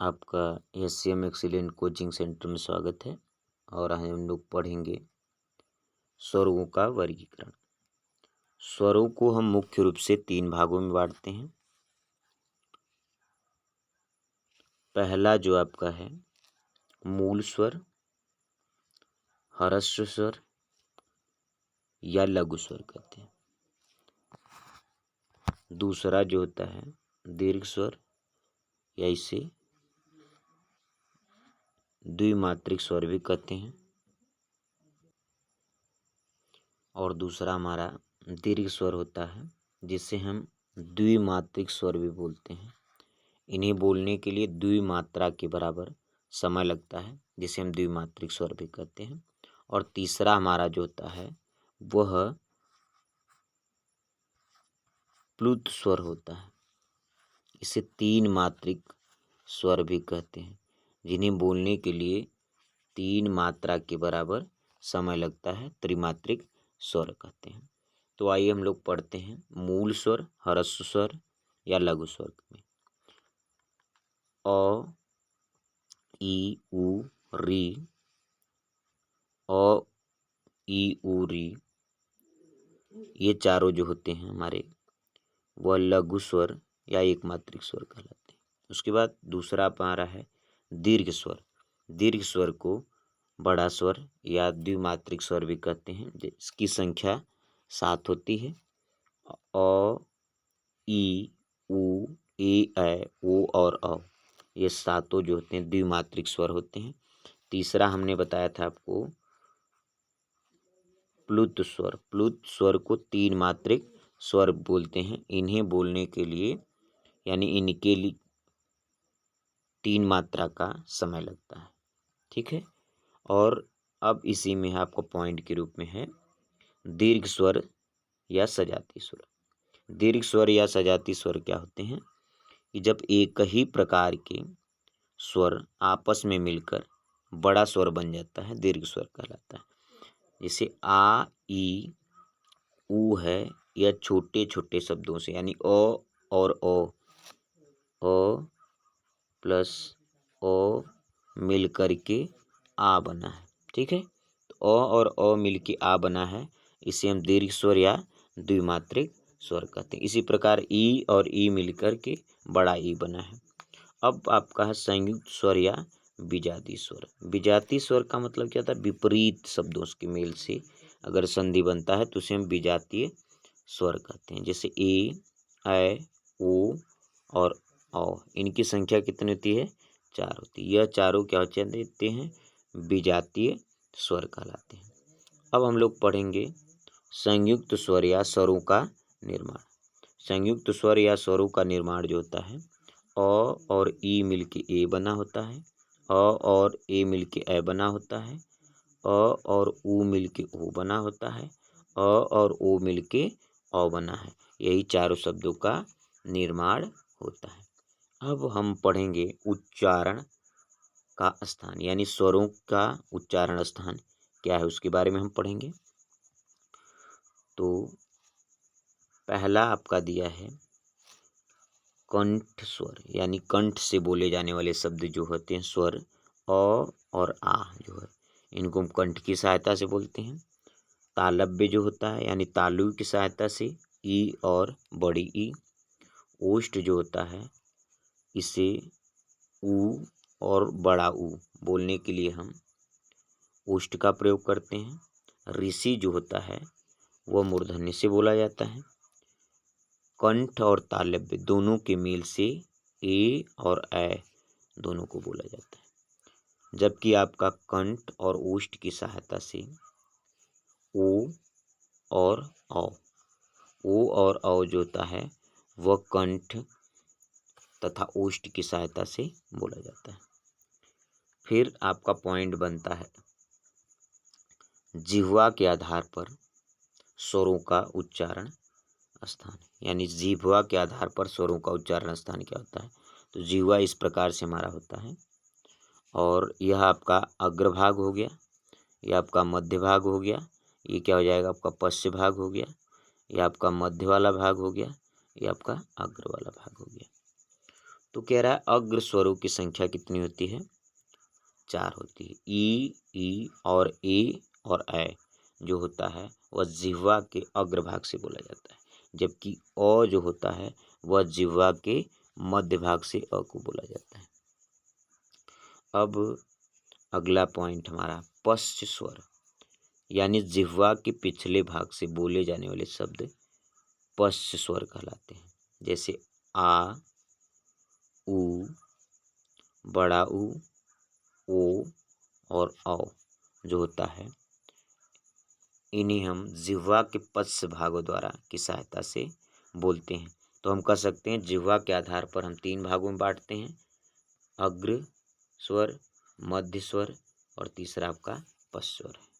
आपका SCM excellent coaching centre में स्वागत है। और हम लोग पढ़ेंगे स्वरों का वर्गीकरण। स्वरों को हम मुख्य रूप से 3 भागों में बांटते हैं। पहला जो आपका है मूल स्वर, ह्रस्व स्वर या लघु स्वर कहते हैं। दूसरा जो होता है दीर्घ स्वर या इसे द्विमात्रिक स्वर भी कहते हैं। और दूसरा हमारा दीर्घ स्वर होता है जिसे हम द्विमात्रिक स्वर भी बोलते हैं। इन्हें बोलने के लिए द्विमात्रा के बराबर समय लगता है जिसे हम द्विमात्रिक स्वर भी कहते हैं। और तीसरा हमारा जो होता है वह प्लुत स्वर होता है। इसे 3 मात्रिक स्वर भी कहते हैं जिन्हें बोलने के लिए 3 मात्रा के बराबर समय लगता है, त्रिमात्रिक स्वर कहते हैं। तो आइए हम लोग पढ़ते हैं मूल स्वर, ह्रस्व स्वर या लघु स्वर में। अ, ई, उ, री, अ, ई, उ, री, ये चारों जो होते हैं हमारे वह लघु स्वर या एक मात्रिक स्वर कहलाते हैं। उसके बाद दूसरा हमारा है दीर्घ स्वर। दीर्घ स्वर को बड़ा स्वर या द्विमात्रिक स्वर भी कहते हैं। इसकी संख्या 7 होती है। अ, ई, उ, ए, ओ और अ, ये सातों जो होते हैं द्विमात्रिक स्वर होते हैं। तीसरा हमने बताया था आपको प्लुत स्वर। प्लुत स्वर को 3 मात्रिक स्वर बोलते हैं। इन्हें बोलने के लिए यानी इनके लिए 3 मात्रा का समय लगता है। ठीक है। और अब इसी में आपको पॉइंट के रूप में है दीर्घ स्वर या सजाती स्वर। दीर्घ स्वर या सजाती स्वर क्या होते हैं कि जब एक ही प्रकार के स्वर आपस में मिलकर बड़ा स्वर बन जाता है, दीर्घ स्वर कहलाता है। जैसे आ, ई, ऊ है, यह छोटे छोटे शब्दों से यानी अ और अ प्लस ओ मिल करके आ बना है। ठीक है। तो अ और अ मिल के आ बना है, इसे हम दीर्घ स्वर या द्विमात्रिक स्वर कहते हैं। इसी प्रकार ई और ई मिलकर के बड़ा ई बना है। अब आपका है संयुक्त स्वर या विजातीय स्वर। विजातीय स्वर का मतलब क्या था? विपरीत शब्दों के मेल से अगर संधि बनता है तो उसे हम विजातीय स्वर कहते हैं। जैसे ए, ओ और औ। इनकी संख्या कितनी होती है? 4 होती है। यह चारों क्या होते हैं? विजातीय स्वर कहलाते हैं। अब हम लोग पढ़ेंगे संयुक्त स्वर या स्वरों का निर्माण। संयुक्त स्वर या स्वरों का निर्माण जो होता है अ और ई मिलके ए बना होता है, अ और ए मिलके ए बना होता है, अ और उ मिलके ओ बना होता है, अ और ओ मिलके औ बना है। यही चारों शब्दों का निर्माण होता है। अब हम पढ़ेंगे उच्चारण का स्थान यानी स्वरों का उच्चारण स्थान क्या है उसके बारे में हम पढ़ेंगे। तो पहला आपका दिया है कंठ स्वर यानी कंठ से बोले जाने वाले शब्द जो होते हैं स्वर अ और आ जो है इनको हम कंठ की सहायता से बोलते हैं। तालव्य जो होता है यानी तालु की सहायता से ई और बड़ी ई। ओष्ठ जो होता है इसे उ और बड़ा उ बोलने के लिए हम ओष्ठ का प्रयोग करते हैं। ऋषि जो होता है वह मूर्धन्य से बोला जाता है। कंठ और तालव्य दोनों के मेल से ए और ए दोनों को बोला जाता है। जबकि आपका कंठ और ओष्ठ की सहायता से ओ और औ, ओ और औ जो होता है वह कंठ तथा ओष्ठ की सहायता से बोला जाता है। फिर आपका पॉइंट बनता है जिह्वा के आधार पर स्वरों का उच्चारण स्थान यानी जिह्वा के आधार पर स्वरों का उच्चारण स्थान क्या होता है। तो जिह्वा इस प्रकार से हमारा होता है और यह आपका अग्रभाग हो गया, यह आपका मध्य भाग हो गया, ये क्या हो जाएगा आपका पश्चिम भाग हो गया, यह आपका मध्य वाला भाग हो गया, यह आपका अग्र वाला भाग हो गया। तो कह रहा है अग्र स्वरों की संख्या कितनी होती है? 4 होती है। ई और ए और ऐ जो होता है वह जिह्वा के अग्रभाग से बोला जाता है, जबकि अ जो होता है वह जिह्वा के मध्य भाग से अ को बोला जाता है। अब अगला पॉइंट हमारा पश्च स्वर, यानी जिह्वा के पिछले भाग से बोले जाने वाले शब्द पश्च स्वर कहलाते हैं। जैसे आ, उ, बड़ा उ, ओ और औ जो होता है, इन्हें हम जिह्वा के पश्च भागों द्वारा की सहायता से बोलते हैं। तो हम कह सकते हैं जिह्वा के आधार पर हम 3 भागों में बांटते हैं, अग्र स्वर, मध्य स्वर और तीसरा आपका पश्च स्वर है।